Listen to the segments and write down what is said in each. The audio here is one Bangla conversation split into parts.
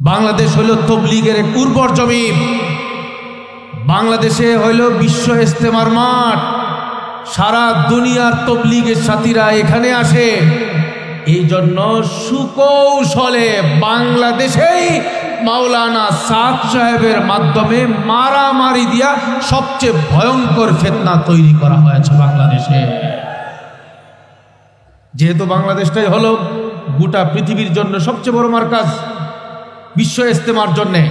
বাংলাদেশ হইল তবলিগের এক উর্বর জমি। বাংলাদেশে হইল বিশ্ব ইস্তেমার মাঠ। সারা দুনিয়ার তবলিগের সাথীরা এখানে আসে। এই জন্য সুকৌশলে বাংলাদেশেই মাওলানা সাদ সাহেবের মাধ্যমে মারামারি দিয়া সবচেয়ে ভয়ঙ্কর ফিতনা তৈরি করা হয়েছে বাংলাদেশে। যেহেতু বাংলাদেশটাই হলো গোটা পৃথিবীর জন্য সবচেয়ে বড় মার্কাজ বিশ্ব ইস্তেমার জন্যে,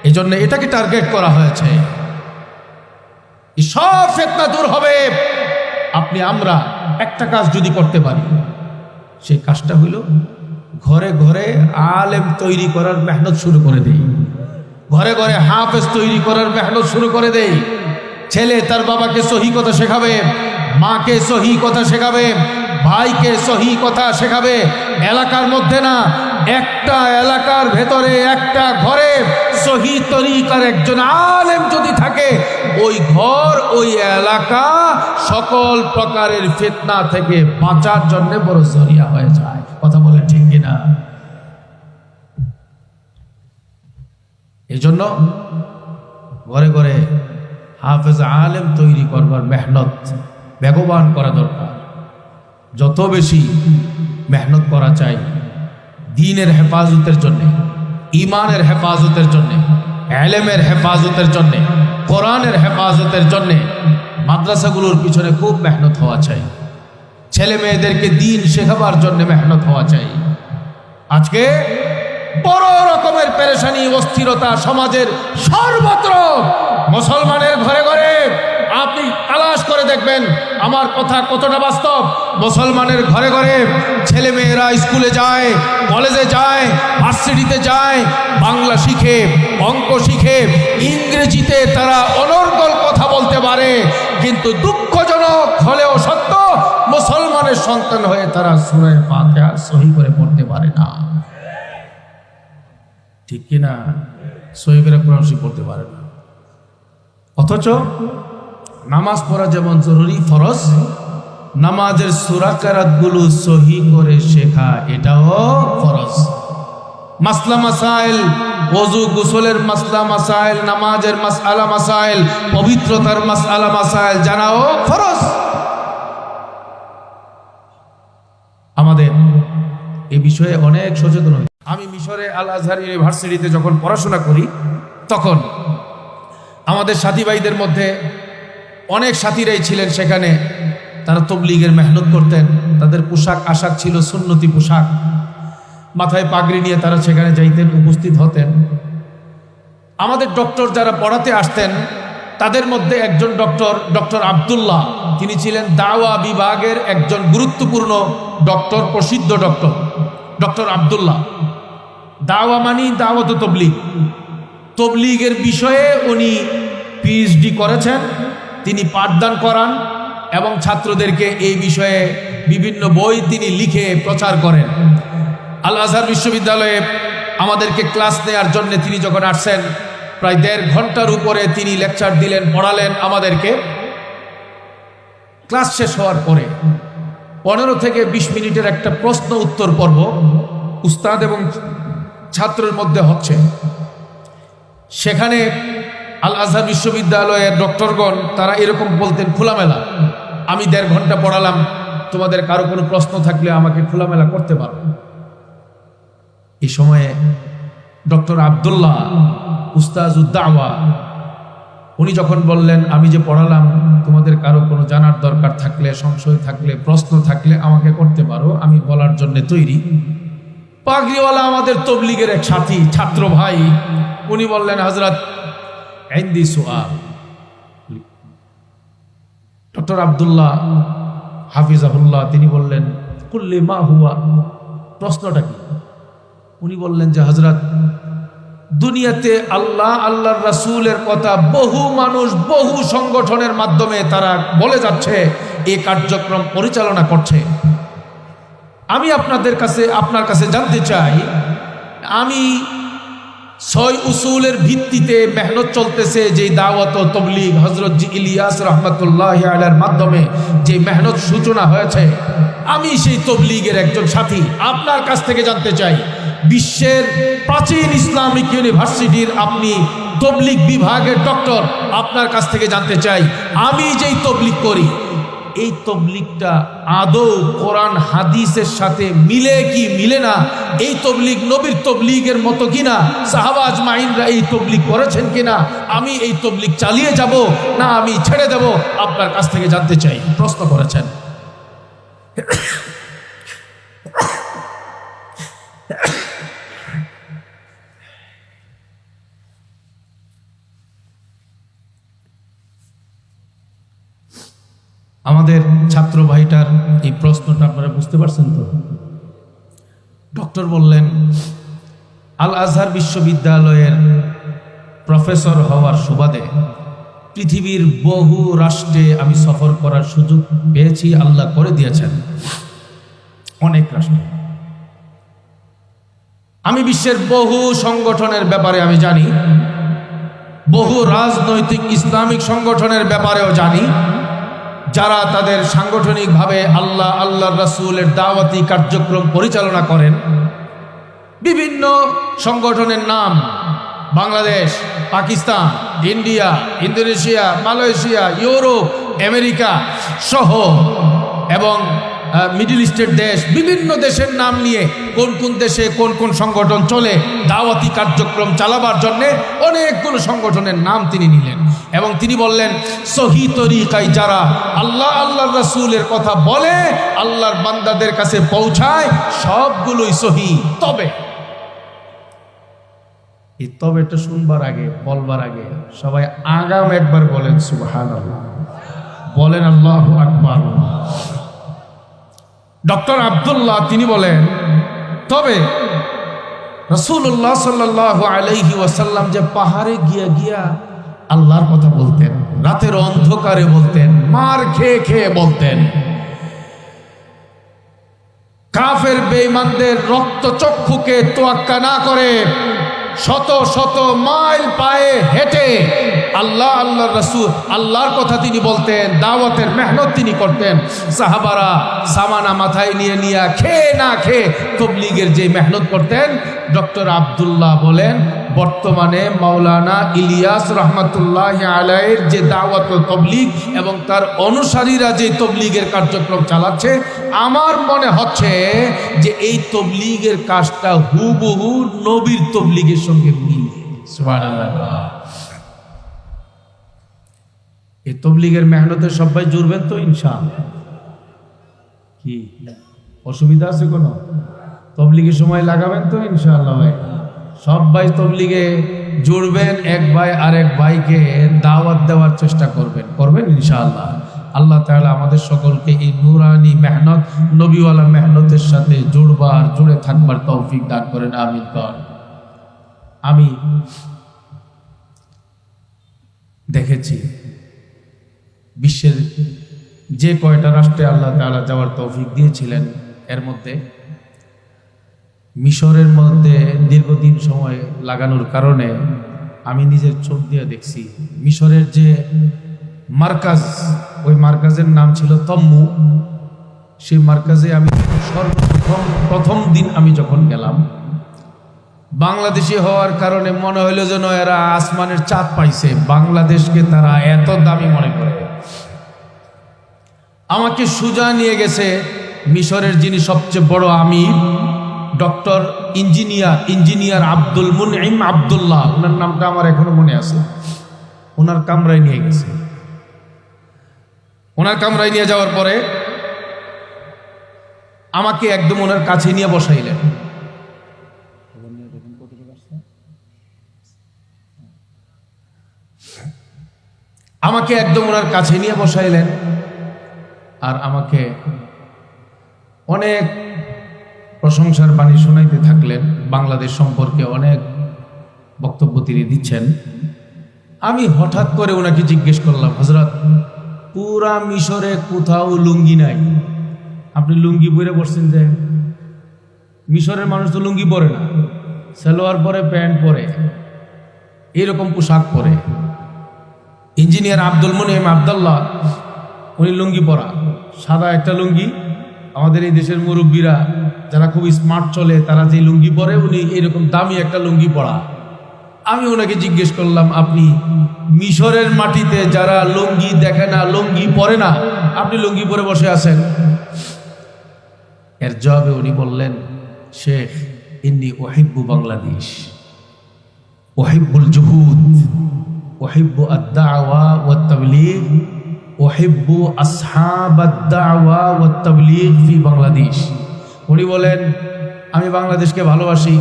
এই জন্য এটাকে টার্গেট করা হয়েছে। সব ফিতনা দূর হবে আপনি আমরা একটা কাজ যদি করতে পারি, সেই কাজটা হইল ঘরে ঘরে আলেম তৈরি করার মেহনত শুরু করে দেই, ঘরে ঘরে হাফেজ তৈরি করার মেহনত শুরু করে দেই। ছেলে তার বাবাকে সহি কথা শেখাবে, মাকে সহি কথা শেখাবে, ভাইকে সহি কথা শেখাবে। এলাকার মধ্যে না, একটা এলাকার ভেতরে একটা ঘরে সহি তরিকার একজন আলেম যদি থাকে, ওই ঘর ওই এলাকা সকল প্রকারের ফিতনা থেকে বাঁচার জন্য বড় জরিয়া হয়ে যায়। কথা বলে ঠিক কিনা? এই জন্য ঘরে ঘরে হাফেজ আলেম তৈরি করবার মেহনত বেগবান করা দরকার। যত বেশি মেহনত করা চাই দ্বীনের হেফাজতের জন্যে, ইমানের হেফাজতের জন্যে, এলেমের হেফাজতের জন্যে, কোরআনের হেফাজতের জন্যে মাদ্রাসাগুলোর পিছনে খুব মেহনত হওয়া চাই। ছেলে মেয়েদেরকে দ্বীন শেখাবার জন্য মেহনত হওয়া চাই। আজকে বড় রকমের পেরেশানি, অস্থিরতা সমাজের সর্বত্র। মুসলমানের ঘরে ঘরে আপনি তালাশ করে দেখবেন আমার কথা কতটা বাস্তব। মুসলমানের ঘরে ঘরে ছেলে মেয়েরা স্কুলে যায়, কলেজে যায়, ভার্সিটিতে যায়, বাংলা শিখে, অঙ্ক শিখে, ইংরেজিতে তারা অনর্গল কথা বলতে পারে। কিন্তু দুঃখজনক হলেও সত্য, মুসলমানের সন্তান হয়ে তারা সূরা ফাতিহা সহি করে পড়তে পারে না। ঠিক কিনা? সহি করে কোরআন শরীফ পড়তে পারে না। অথচ নামাজ পড়া যেমন জরুরি, ফরজ, নামাজের সূরা কেরাতগুলো সহি করে শেখা এটাও ফরজ। মাসলা মাসাইল, ওযু গোসলের মাসলা মাসাইল, নামাজের মাসআলা মাসাইল, পবিত্রতার মাসআলা মাসাইল জানাও ফরজ। আমাদের এই বিষয়ে অনেক সচেতন হই। আমি মিশরে আল আজহার ইউনিভার্সিটিতে যখন পড়াশোনা করি, তখন আমাদের সাথী ভাইদের মধ্যে অনেক সাথীরাই ছিলেন সেখানে, তারা তবলিগের মেহনত করতেন। তাদের পোশাক আশাক ছিল সুন্নতি পোশাক, মাথায় পাগড়ি নিয়ে তারা সেখানে যাইতেন, উপস্থিত হতেন। আমাদের ডক্টর যারা পড়াতে আসতেন, তাদের মধ্যে একজন ডক্টর আব্দুল্লাহ, তিনি ছিলেন দাওয়া বিভাগের একজন গুরুত্বপূর্ণ ডক্টর, প্রসিদ্ধ ডক্টর আব্দুল্লাহ। দাওয়া মানি দাওয়াত তবলিগ, তবলিগের বিষয়ে উনি পিএইচডি করেছেন। তিনি পাঠদান করান এবং ছাত্রদেরকে এই বিষয়ে বিভিন্ন বই তিনি লিখে প্রচার করেন। আল আজহার বিশ্ববিদ্যালয়ে আমাদেরকে ক্লাস নেওয়ার জন্য তিনি যখন আসছেন, প্রায় 1.5 ঘন্টার উপরে তিনি লেকচার দিলেন, পড়ালেন আমাদেরকে। ক্লাস শেষ হওয়ার পরে 15 থেকে 20 মিনিটের একটা প্রশ্ন উত্তর পর্ব উস্তাদ এবং ছাত্রের মধ্যে হচ্ছে। সেখানে আল আজহার বিশ্ববিদ্যালয়ের ডক্টরগণ তারা এরকম বলতেন খোলামেলা, আমি 1.5 ঘন্টা পড়ালাম, তোমাদের কারো কোনো প্রশ্ন থাকলে আমাকে খোলামেলা করতে পারো। এই সময়ে ডক্টর আব্দুল্লাহ উস্তাজুদ্দাওয়া উনি যখন বললেন, আমি যে পড়ালাম, তোমাদের কারো কোনো জানার দরকার থাকলে, সংশয় থাকলে, প্রশ্ন থাকলে আমাকে করতে পারো, আমি বলার জন্য তৈরি। পাগড়িওয়ালা আমাদের তবলিগের এক সাথী, ছাত্র ভাই, উনি বললেন, হযরত ইনদি সুআল। ডক্টর আব্দুল্লাহ হাফিজাহুল্লাহ তিনি বললেন, কুল্লি মা হুয়া, প্রশ্নটা কি? উনি বললেন যে হযরত, দুনিয়াতে আল্লাহ, আল্লাহর রাসূলের কথা বহু মানুষ, বহু সংগঠনের মাধ্যমে তারা বলে যাচ্ছে, এই কার্যক্রম পরিচালনা করছে। আমি আপনার কাছে জানতে চাই, আমি 6 উসুলের ভিত্তিতে মেহনত চলতেছে যে দাওয়াত ও তবলিগ, হযরত জি ইলিয়াস রাহমাতুল্লাহি আলাইহির মাধ্যমে যে মেহনত সূচনা হয়েছে, আমি সেই তবলিগের একজন সাথী। আপনার কাছ থেকে জানতে চাই, বিশ্বের প্রাচীন ইসলামিক ইউনিভার্সিটির আপনি তবলিগ বিভাগের ডক্টর, আপনার কাছ থেকে জানতে চাই, আমি যেই তবলিগ করি এই তবলিগটা আদৌ কোরআন হাদিসের সাথে মিলে কি মিলে না, এই তবলিগ নবীর তবলিগের মতো কিনা, সাহাবা আজমাইনরা এই তবলিগ করেছেন কিনা, আমি এই তবলিগ চালিয়ে যাব না আমি ছেড়ে দেব, আপনার কাছ থেকে জানতে চাই। প্রশ্ন করেছেন। আমাদের ছাত্র ভাইটার এই প্রশ্নটা আপনারা বুঝতে পারছেন তো? ডক্টর বললেন, আল আজহার বিশ্ববিদ্যালয়ের প্রফেসর হওয়ার সুবাদে পৃথিবীর বহু রাষ্ট্রে আমি সফর করার সুযোগ পেয়েছি, আল্লাহ করে দিয়েছেন অনেক রাষ্ট্রে। আমি বিশ্বের বহু সংগঠনের ব্যাপারে আমি জানি, বহু রাজনৈতিক ইসলামিক সংগঠনের ব্যাপারেও জানি, যারা তাদের সাংগঠনিকভাবে আল্লাহর রাসূলের দাওয়াতি কার্যক্রম পরিচালনা করেন। বিভিন্ন সংগঠনের নাম Bangladesh, Pakistan, India, Indonesia, Malaysia, Europe, America সহ এবং মিডল ইস্টের দেশ, বিভিন্ন দেশের নাম নিয়ে কোন কোন দেশে কোন কোন সংগঠন চলে দাওয়াতি কার্যক্রম চালাবার জন্য অনেকগুলো সংগঠনের নাম তিনি নিলেন এবং তিনি বললেন, সহি তরিকায় যারা আল্লাহর রাসূলের কথা বলে, আল্লাহর বান্দাদের কাছে পৌঁছায়, সবগুলোই সহি। তবে এই তবেটা শুনবার আগে, বলবার আগে সবাই আগাম একবার বলেন সুবহানাল্লাহ, বলেন আল্লাহু আকবার। ডক্টর আব্দুল্লাহ তিনি বলেন, তবে রাসূলুল্লাহ সাল্লাল্লাহু আলাইহি ওয়াসাল্লাম যে পাহাড়ে গিয়া গিয়া আল্লাহর কথা বলতেন, রাতের অন্ধকারে বলতেন, মার খেয়ে খেয়ে বলতেন, কাফের বেঈমানদের রক্তচক্ষুকে তোয়াক্কা না করে শত শত মাইল পায়ে হেঁটে আল্লাহর রাসূল আল্লাহর কথা তিনি বলতেন, দাওয়াতের মেহনত তিনি করতেন। সাহাবারা সামানা মাথায় নিয়ে নিয়ে খেয়ে না খেয়ে তবলিগের যে মেহনত করতেন, ডক্টর আব্দুল্লাহ বলেন, বর্তমানে মাওলানা ইলিয়াস রহমাতুল্লাহ আলাইহির যে দাওয়াত ও তবলিগ এবং তার অনুসারীরা যে তবলিগের কার্যক্রম চালাচ্ছে, আমার মনে হচ্ছে যে এই তবলিগের কাজটা হুবহু নবীর তবলিগের সঙ্গে মিলে। সুবহানাল্লাহ। এই তবলিগের মেহনতে সবাই জুড়বেন তো ইনশাআল্লাহ? কি অসুবিধা আছে কোনো? তবলিগের সময় লাগাবেন তো ইনশাআল্লাহ? ভাই সবাই তবলিগে জুড়বেন, এক ভাই আরেক ভাইকে দাওয়াত দেওয়ার চেষ্টা করবেন ইনশাআল্লাহ। আল্লাহ তাআলা আমাদের সকলকে এই নূরানি মেহনত, নবীওয়ালা মেহনতের সাথে জুড়বার, জুড়ে থাকবার তৌফিক দান করেন, আমিন। আমি দেখেছি বিশ্বের যে কয়টা রাষ্ট্রে আল্লাহ তাআলা যাওয়ার তৌফিক দিয়েছিলেন, এর মধ্যে মিশরের মধ্যে দীর্ঘদিন সময় লাগানোর কারণে আমি নিজের চোখ দিয়ে দেখছি, মিশরের যে মার্কাজ, ওই মার্কাজের নাম ছিল তম্মু। সেই মার্কাজে আমি প্রথম দিন আমি যখন গেলাম, বাংলাদেশি হওয়ার কারণে মনে হইল যেন এরা আসমানের চাঁদ পাইছে, বাংলাদেশকে তারা এত দামি মনে করে। আমাকে সোজা নিয়ে গেছে মিশরের যিনি সবচেয়ে বড় আমির, ডক্টর ইঞ্জিনিয়ার আব্দুল মুনঈম আব্দুল্লাহ, ওনার নামটা আমার এখনো মনে আছে। ওনার কামরায় নিয়ে গেছে। ওনার কামরায় নিয়ে যাওয়ার পরে আমাকে একদম ওনার কাছে নিয়ে বসাইলেন। আমাকে একদম ওনার কাছে নিয়ে বসাইলেন আর আমাকে অনেক প্রশংসার বাণী শোনাইতে থাকলেন। বাংলাদেশ সম্পর্কে অনেক বক্তব্য তিনি দিচ্ছেন। আমি হঠাৎ করে ওনাকে জিজ্ঞেস করলাম, হযরত, পুরা মিশরে কোথাও লুঙ্গি নাই, আপনি লুঙ্গি পরে বসছেন যে? মিশরের মানুষ তো লুঙ্গি পরে না, সালোয়ার পরে, প্যান্ট পরে, এরকম পোশাক পরে। ইঞ্জিনিয়ার আব্দুল মুনঈম আব্দুল্লাহ উনি লুঙ্গি পরা, সাদা একটা লুঙ্গি আমাদের এই দেশের মুরব্বীরা যারা খুব স্মার্ট চলে, তারা যে লুঙ্গি পরে, উনি এরকম দামি একটা লুঙ্গি পরা। আমি ওনাকে জিজ্ঞেস করলাম, আপনি মিশরের মাটিতে যারা লুঙ্গি দেখে না, লুঙ্গি পরে না, আপনি লুঙ্গি পরে বসে আছেন? এর জবাবে উনি বললেন, শেখ, ইন্নী উহিব্বু বাংলাদেশ, উহিব্বুল জুহুদ, উহিব্বু আদ-দাওয়া ওয়াত তাবলীগ, উহিব্বু আসহাবাদ দাওয়া ওয়াত তাবলীগ ফি বাংলাদেশ। উনি বলেন, আমি বাংলাদেশকে ভালোবাসি,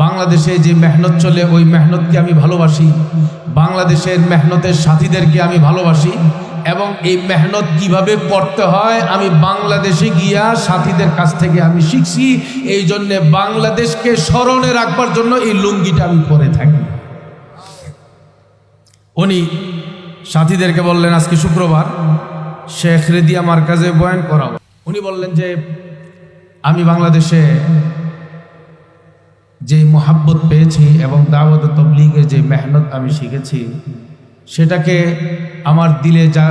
বাংলাদেশে যে মেহনত চলে ওই মেহনতকে আমি ভালোবাসি, বাংলাদেশের মেহনতের সাথীদেরকে আমি ভালোবাসি, এবং এই মেহনত কিভাবে করতে হয় আমি বাংলাদেশে গিয়া সাথীদের কাছ থেকে আমি শিখছি। এই জন্যে বাংলাদেশকে স্মরণে রাখবার জন্য এই লুঙ্গিটা আমি পরে থাকি। উনি সাথীদেরকে বললেন, আজকে শুক্রবার, শেখ রেদিয়া মার্কাজে বয়ান করাও। উনি বললেন যে আমি বাংলাদেশে যে মোহাব্বত পেয়েছি এবং দাওয়াত তাবলীগের যে মেহনত আমি শিখেছি, সেটাকে আমার দিলে যা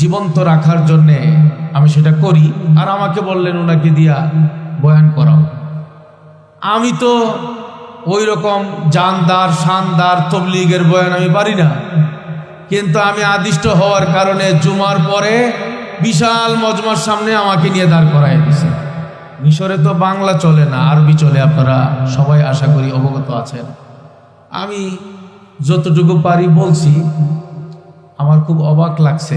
জীবন্ত রাখার জন্যে আমি সেটা করি। আর আমাকে বললেন ওনাকে দিয়া বয়ান করাও। আমি তো ওই রকম জানদার শানদার তাবলীগের বয়ান আমি পারি না, কিন্তু আমি আদিষ্ট হওয়ার কারণে জুমার পরে বিশাল মজমার সামনে আমাকে নিয়ে দাঁড় করায় দিয়েছে। মিশরে তো বাংলা চলে না, আরবি চলে, আপনারা সবাই আশা করি অবগত আছেন। আমি যতটুকু পারি বলছি। আমার খুব অবাক লাগছে,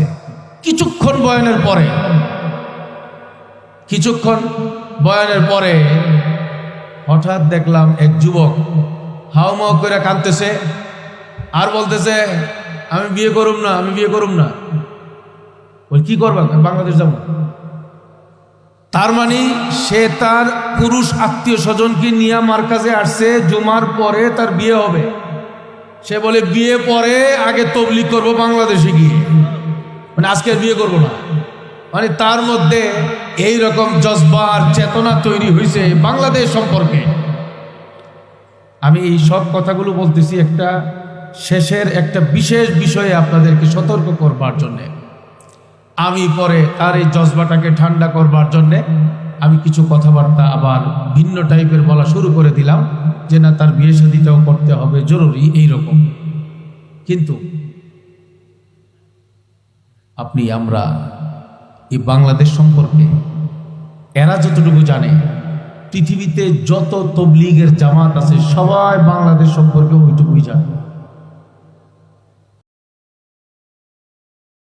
কিছুক্ষণ বয়ানের পরে হঠাৎ দেখলাম এক যুবক হাউমাউ করে কাঁদতেছে আর বলতেছে, আমি বিয়ে করুম না। বল, কি করবা? বাংলাদেশ যাব। তার মানে সে তার পুরুষ আত্মীয় স্বজনকে নিয়ে মার্কাজে আসছে, জুমার পরে তার বিয়ে হবে। সে বলে বিয়ে পরে আগে তবলিগ করবো বাংলাদেশে গিয়ে, মানে আজকে বিয়ে করব না। মানে তার মধ্যে এই রকম জজবার চেতনা তৈরি হয়েছে বাংলাদেশ সম্পর্কে। আমি এই সব কথাগুলো বলতেছি একটা শেষের একটা বিশেষ বিষয়ে আপনাদেরকে সতর্ক করবার জন্যে। আমি পরে তার এই জজবাটাকে ঠান্ডা করবার জন্যে আমি কিছু কথাবার্তা আবার ভিন্ন টাইপের বলা শুরু করে দিলাম, যে না, তার বিয়ে শাদীটাও করতে হবে জরুরি, এইরকম। কিন্তু আমরা এই বাংলাদেশ সম্পর্কে এরা যতটুকু জানে, পৃথিবীতে যত তবলিগের জামাত আছে সবাই বাংলাদেশ সম্পর্কে ওইটুকুই জানে।